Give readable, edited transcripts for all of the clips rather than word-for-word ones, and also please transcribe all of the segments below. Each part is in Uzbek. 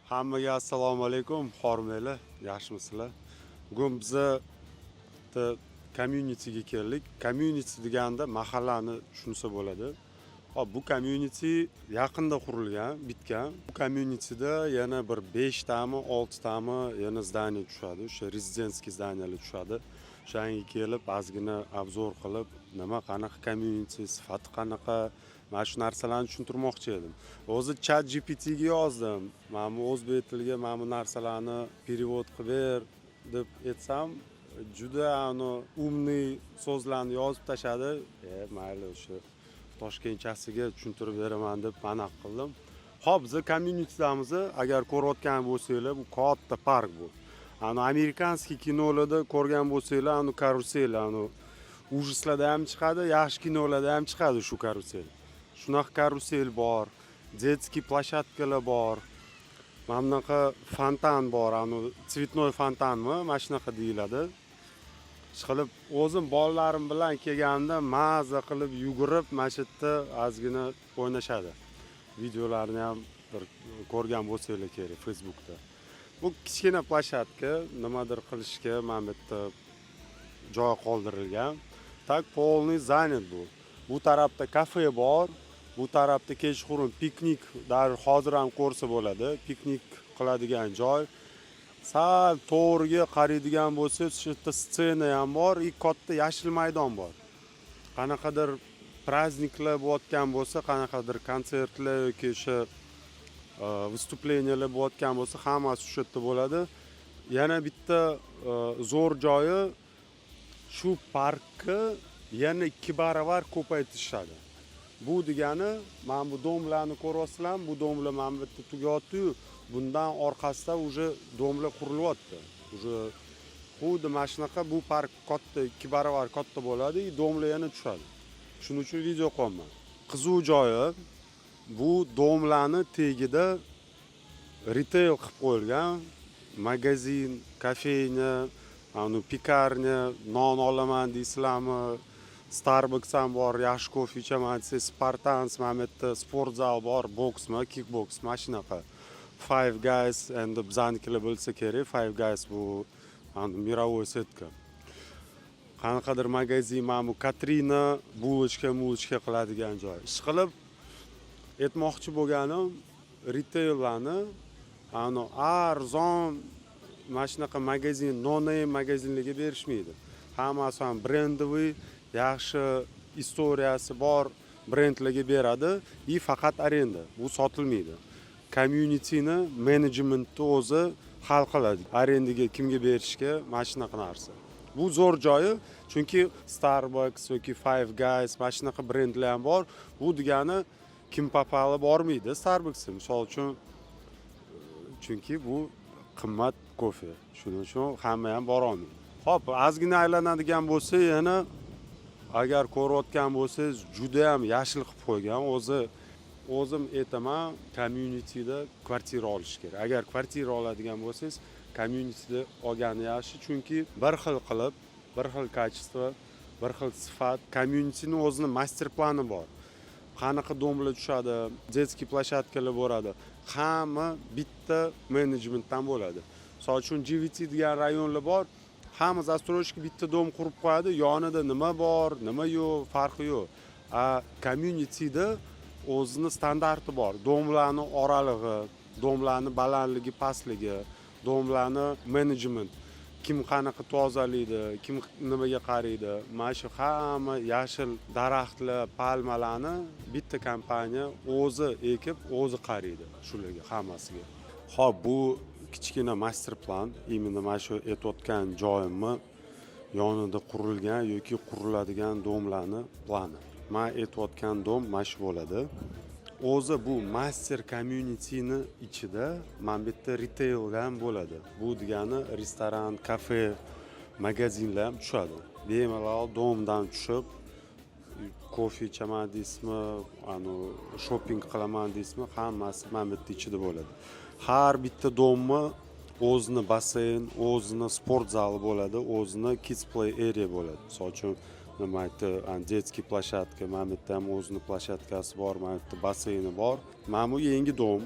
Hammaga assalomu alaykum, xormanglar, yaxshimisizlar? Bugun biza bitta communityga keldik. Community deganda mahallani tushunsa bo'ladi. Hop, bu community yaqinda qurilgan, bitgan. Bu communityda yana bir 5 tami, 6 tami yana zdaniya tushadi. O'sha rezidentskiy zdaniyalar tushadi. O'shanga kelib, ozgina obzor qilib, nima qanaqa community, sifati qanaqa, mana shu narsalarni tushuntirmoqchi edim. O'zi chat GPTga yozdim. Mana bu o'zbek tiliga mana bu narsalarni perevod qilib ber deb aytsam, juda umniy so'zlarni yozib tashadi. Mayli, o'sha toshkentchasiga tushuntirib beraman deb ma'no qildim. Xo'p, biz communityamiz, agar ko'rayotgan bo'lsanglar, bu katta park bu. Amerikanskiy kinolarda ko'rgan bo'lsanglar, karusel, ujaslarda ham chiqadi, yaxshi kinolarda ham chiqadi shu karusel. Shunaqa karusel bor, детский plashatkalar bor. Mana bunaqa fontan bor, tsvetnoy fontanmi, mana shunaqa deyiladi. Ishqilib, o'zim bolalarim bilan kelganimda maza qilib yugurib, mana shu yerda ozgina o'ynashadi. Videolarni ham bir ko'rgan bo'lsanglar kerak Facebookda. Bu kichkina plashatka, nimadir qilishga mana bu yerda joy qoldirilgan. Tak polniy zanit bu. Bu tarafda kafe bor, bu tarafda kechqurun piknik, hozir ham ko'rsa bo'ladi, piknik qiladigan joy. Sal to'g'riga qaraydigan bo'lsa, shu yerda scena ham bor, katta yashil maydon bor. Qanaqadir праздникlar bo'layotgan bo'lsa, qanaqadir konsertlar yoki o'sha vыступлениyalar bo'layotgan bo'lsa, hammasi shu yerda bo'ladi. Yana bitta zo'r joyi, shu parkni yana 2 baravar ko'paytirishadi. Bu degani, mana bu domlarni ko'ryapsizlar, bu domlar mana bu yerda tugayapti-yu, bundan orqasida уже domlar qurilyapti. Уже xuddi mana shunaqa bu park katta, 2 baravar katta bo'ladi, domlar yana tushadi. Shuning uchun video qo'yaman. Qiziq joyi, bu domlarni tagida retail qilib qo'yilgan, magazin, kafeynya, pikarnya, non olaman deysizlarmi, Starbucks ham bor, yaxshi kofe ichaman desa, Spartans, mana bu yerda sport zal bor, boksmi, kickboks, mana shunaqa. Five Guys, endi bizanikilar bo'lsa kerak, Five Guys bu mirovoy setka. Qanaqadir magazin, mana bu Katrina bulочка qiladigan joy. Ishqilib aytmoqchi bo'lganim, retaillarni arzon mana shunaqa magazin, no-name magazinlarga berishmaydi. Hammasi ham brendoviy, yaxshi istoriyasi bor brendlarga beradi, faqat arenda. Bu sotilmaydi. Communityni menejmentni o'zi hal qiladi. Arendaga kimga berishga, mana shunaqa narsa. Bu zo'r joyi, chunki Starbucks yoki Five Guys, mana shunaqa brendlar ham bor. Bu degani kim papali bormaydi Starbucksga, misol uchun, chunki bu qimmat kofe. Shuning uchun hamma ham bora olmaydi. Xo'p, ozgina aylanadigan bo'lsa, yana agar ko'rayotgan bo'lsangiz, juda ham yashil qilib qo'ygan. O'zim aytaman, communityda kvartira olish kerak. Agar kvartira oladigan bo'lsangiz, communityda olgani yaxshi, chunki bir xil qilib, bir xil kачество, bir xil sifat, communityning o'zining master plani bor. Qanaqa domlar tushadi, детский plashatkalar bo'ladi. Hamma bitta menejmentdan bo'ladi. Misol uchun GVT degan rayonlar bor. Hamma застройщик bitta dom qurib qo'yadi, yonida nima bor, nima yo'q, farqi yo'q. Communityda o'zining standarti bor. Domlarni oralig'i, domlarni balandligi, pastligi, domlarni menejment, kim qanaqa tozalaydi, kim nimaga qaraydi. Mana shu hamma yashil daraxtlar, palmalarni bitta kompaniya o'zi ekib, o'zi qaraydi shularga hammasiga. Xo'p, bu kichkina master plan, imенно mana shu aytayotgan joyimni yonida qurilgan yoki quriladigan domlarni plani. Men aytayotgan dom mana shu bo'ladi. O'zi bu master communityni ichida mana bu yerda retail ham bo'ladi. Bu degani restoran, kafe, magazinlar ham tushadi. Bemalol domdan tushib, kofe ichaman deysizmi, shopping qilaman deysizmi, hammasi mana bu yerda ichida bo'ladi. Har bitta domni o'zini basseyn, o'zini sport zali bo'ladi, o'zini kids play area bo'ladi. Misol uchun nima aytdi, детский plashatka, mana bu yerda ham o'zini plashatkasi bor, mana bu yerda basseyni bor. Mana bu yangi dom,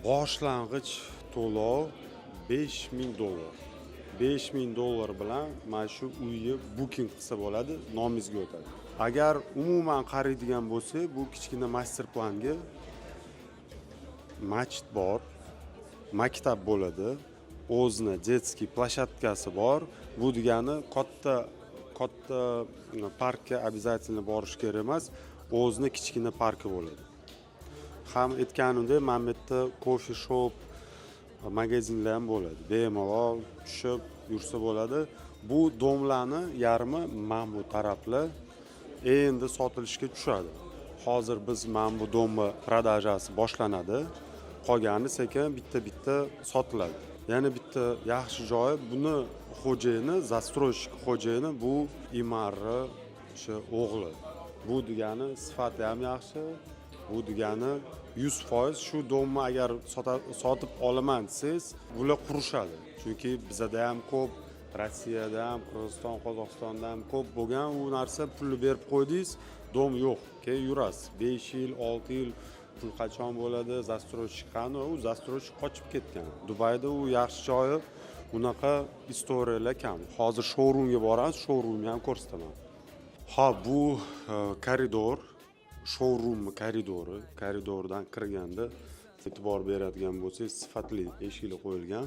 boshlang'ich to'lov $5000. $5000 bilan mana shu uyni booking qilsa bo'ladi, nomingizga o'tadi. Agar umuman qaraydigan bo'lsak, bu kichkina master planga masjid bor, maktab bo'ladi, o'zini детский plashatkasi bor. Bu degani katta parkka обязательно borish kerak emas, o'zini kichkina parki bo'ladi. Ham aytganimdek, mana bu yerda coffee shop, magazinlar ham bo'ladi. Bemalol tushib yursa bo'ladi. Bu domlarni yarmi mana bu taraflar endi sotilishga tushadi. Hozir biz mana bu domla prodajasi boshlanadi. Qolgani sekin bitta sotiladi. Yana bitta yaxshi joyi, buni xo'jayini, застройщик xo'jayini bu Imarni o'sha o'g'li. Bu degani sifati ham yaxshi. Bu degani 100% shu domni agar sotib olaman desangiz, bular qurishadi. Chunki bizda ham ko'p, Rossiyada ham, Qirg'iziston, Qozog'istonda ham ko'p bo'lgan u narsa, pulni berib qo'ydingiz, dom yo'q. Keyin yurasiz. 5 yil, 6 yil pul qachon bo'ladi, застройщик qani, u застройщик qochib ketgan. Dubayda u yaxshi joyi, unaqa istoriyalar kam. Hozir showroomga boramiz, showroomni ham ko'rsataman. Ha, bu koridor, showroom koridordan kirganda e'tibor beradigan bo'lsangiz, sifatli eshiklar qo'yilgan.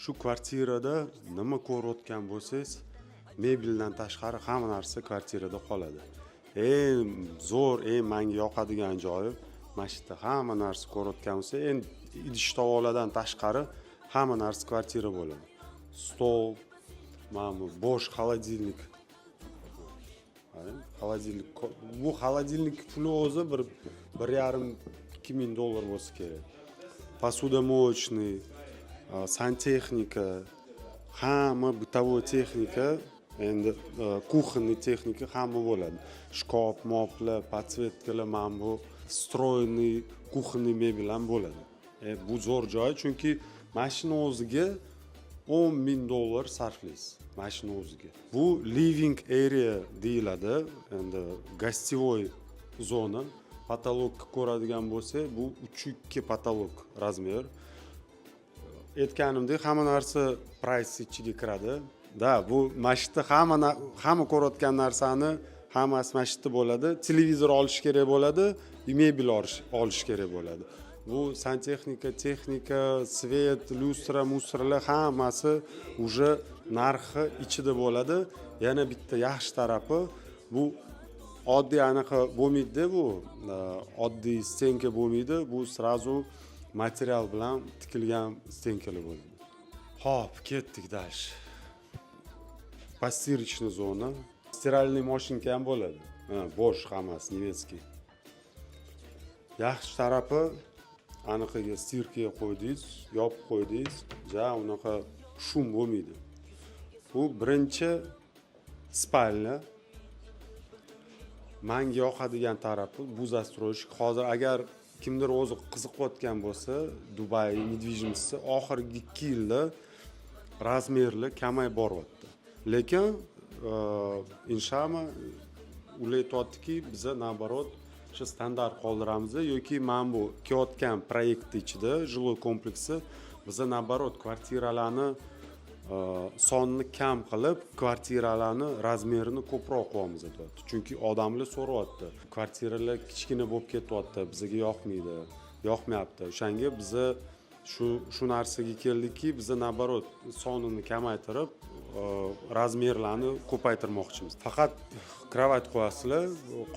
Shu kvartirada nima ko'rayotgan bo'lsangiz, mebeldan tashqari hamma narsa kvartirada qoladi. Eng zo'r, eng menga yoqadigan joyi, mana shu yerda hamma narsa ko'rayotgan bo'lsa, endi idish tovolardan tashqari hamma narsa kvartira bo'ladi. Stol, mana bu bo'sh xolodilnik. Xolodilnik. Bu xolodilnik puli o'zi $1,5-2 ming bo'lsa kerak. Посудомоечный, santexnika, hamma bытовой texnika, endi kuxonniy texnika hamma bo'ladi. Shkop, moplar, podsvetkalar, mana bu stroyniy kuxonniy mebel ham bo'ladi. Bu zo'r joy, chunki mashina o'ziga $10,000 sarflaysiz. Mashina o'ziga. Bu living area deyiladi, endi gostivoy zona. Patologga ko'radigan bo'lsa, bu 3.2 patolog razmer. Aytganimdek, hamma narsa price ichiga kiradi. Da, bu mashitda hamma ko'rayotgan narsani hammasi mashitda bo'ladi. Televizor olish kerak bo'ladi, mebel olish kerak bo'ladi. Bu santexnika, texnika, svet, lustra, musralar hammasi уже narxi ichida bo'ladi. Yana bitta yaxshi tarafi, bu oddiy anaqa bo'lmaydi, bu oddiy stenka bo'lmaydi, bu srazu material bilan tikilgan stenkalar bo'ladi. Hop, ketdik dальше. Постирочная zona, stiralniy mashinka ham bo'ladi. Bo'sh hammasi nevetskiy. Yaxshi tarafi, aniqiga stirkaga qo'ydingiz, yopib qo'ydingiz, ja unaqa shum bo'lmaydi. Bu birinchi spalnya. Menga yoqadigan tarafi bu застройщик. Hozir agar kimdir o'zi qiziqayotgan bo'lsa, Dubai недвижимости oxirgi 2 yilda razmerlar kamayib boryapti. Lekin inshaalloh ular aytayaptiki, biz naоборот shu standart qoldiramiz yoki mana bu kelayotgan proyektning ichida жилой kompleksi biz naоборот kvartiralarni sonini kam qilib, kvartiralarni razmerini ko'proq qilamiz deyapti. Chunki odamlar so'rayapti. Kvartiralar kichkina bo'lib ketyapti, bizga yoqmaydi, yoqmayapti. O'shanga biz shu narsaga keldikki, biz naоборот sonini kamaytirib, razmerlarni ko'paytirmoqchimiz. Faqat kravat qo'yasizlar,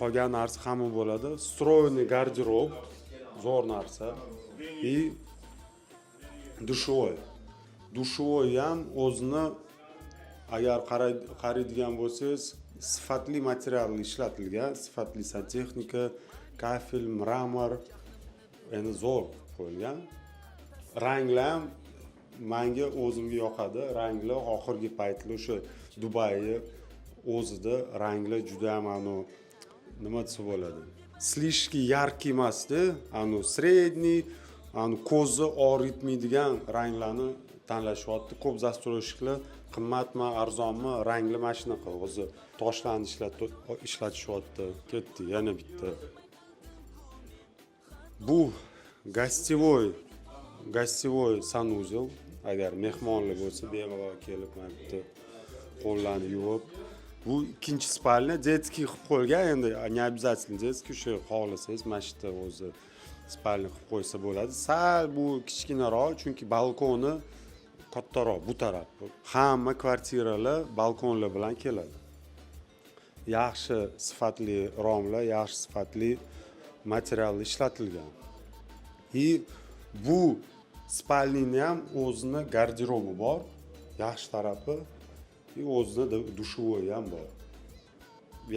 qolgan narsa hamma bo'ladi. Stroyniy garderob, zo'r narsa. И dushovoy. Dushovoy ham o'zini agar qaraydigan bo'lsangiz, sifatli materiallar ishlatilgan, sifatli santexnika, kafel, mramor, endi zo'r qo'yilgan. Ranglar ham menga o'zimga yoqadi. Ranglar oxirgi paytda o'sha Dubayni o'zida ranglar juda ham nima desa bo'ladi. Slishki yarki emasdi, sredniy, ko'zni og'ritmaydigan ranglarni tanlashyapti. Ko'p застройщикlar qimmatmi, arzonmi, rangli mashina qilib o'zi toshlarni ishlatishyapti. Ketdi yana bitta. Bu gostivoy gостевой sanuzel. Agar mehmonlar bo'lsa, bemalol kelib, mana bitta qo'llarni yuvib. Bu ikkinchi spalni детский qilib qo'ygan, endi не обязательно детский, o'sha xohlasangiz mana shu yerda o'zi spalni qilib qo'ysa bo'ladi. Sal bu kichkinaroq, chunki balkoni kattaroq bu taraf. Hamma kvartiralar balkonlar bilan keladi. Yaxshi sifatli romlar, yaxshi sifatli material ishlatilgan. Bu spalning ham o'zini garderobi bor, yaxshi tarafi, o'zida dushovoy ham bor.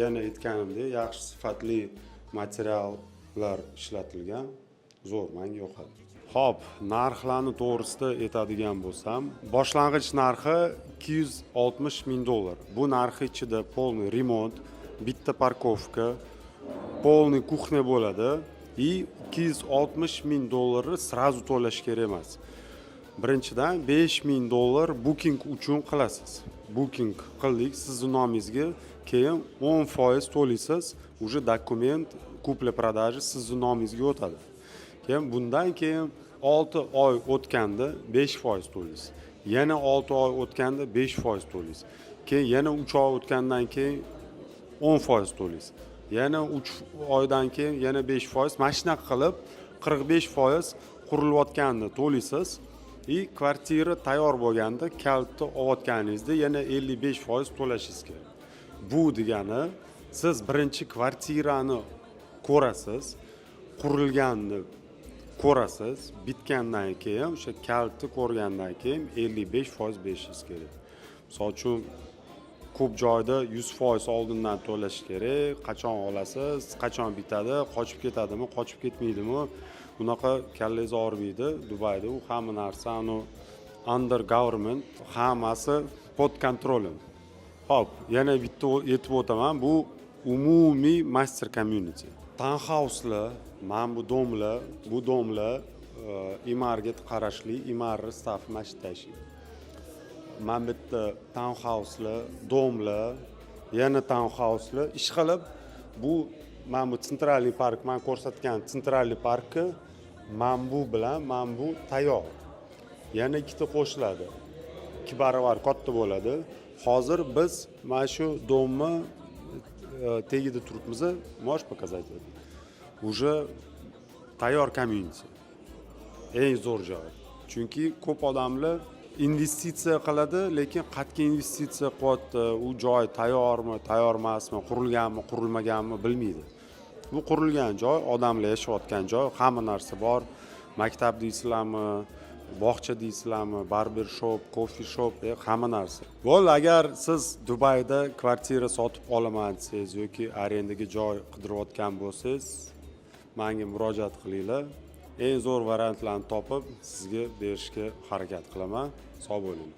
Yana aytganimdek, yaxshi sifatli materiallar ishlatilgan, zo'r, menga yoqadi. Xo'p, narxlarni to'g'risida aytadigan bo'lsam, boshlang'ich narxi $260,000. Bu narxi ichida polniy remont, bitta parkovka, polniy kuxnya bo'ladi. $260,000 srazu to'lash kerak emas. Birinchidan $5,000 booking uchun qilasiz. Booking qildik, sizning nomingizga, keyin 10% to'laysiz. Уже dokument kupla-продажа sizning nomingizga o'tadi. Keyin bundan keyin 6 oy o'tganda 5% to'laysiz. Yana 6 oy o'tganda 5% to'laysiz. Keyin yana 3 oy o'tgandan keyin 10% to'laysiz. Yana 3 oydan keyin yana 5%, mana shunaqa qilib 45% qurilayotganini to'laysiz. Kvartira tayyor bo'lganda kalitni olayotganingizda yana 55% to'lashingiz kerak. Bu degani siz birinchi kvartirani ko'rasiz, qurilganini ko'rasiz, bitgandan keyin o'sha kalitni ko'rgandan keyin 55% berishingiz kerak. Misol uchun ko'p joyda 100% oldindan to'lash kerak. Qachon olasiz, qachon bitadi, qochib ketadimi, qochib ketmaydimi? Bunaqa kallangiz og'rimaydi. Dubayda u hamma narsa under government, hammasi pod kontrolim. Xo'p, yana bitta aytib o'taman, bu umumiy master community. Townhouse'lar, mana bu domlar Imarga qarashli, Imarning staff mashtashi. Mana bitta townhouse'lar, domlar, yana townhouse'lar ish qilib, bu mana bu Centralniy park, men ko'rsatgan Centralniy parkni mana bu bilan mana bu tayyor. Yana ikkita qo'shiladi. 2 barobar katta bo'ladi. Hozir biz mana shu domni tagida turibmiz, можешь показать это? Уже tayyor community. Eng zo'r joy. Chunki ko'p odamlar investitsiya qiladi, lekin qat'iy investitsiya qilyapti. U joy tayyormi, tayyor emasmi, qurilganmi, qurilmaganmi bilmaydi. Bu qurilgan joy, odamlar yashayotgan joy, hamma narsa bor. Maktab deysizlarmi, bog'cha deysizlarmi, barber shop, coffee shop, hamma narsa. Bo'ldi, agar siz Dubayda kvartira sotib olaman desangiz yoki arendaga joy qidirayotgan bo'lsangiz, menga murojaat qilinglar. Eng zo'r variantlarni topib sizga berishga harakat qilaman. Sog' bo'ling.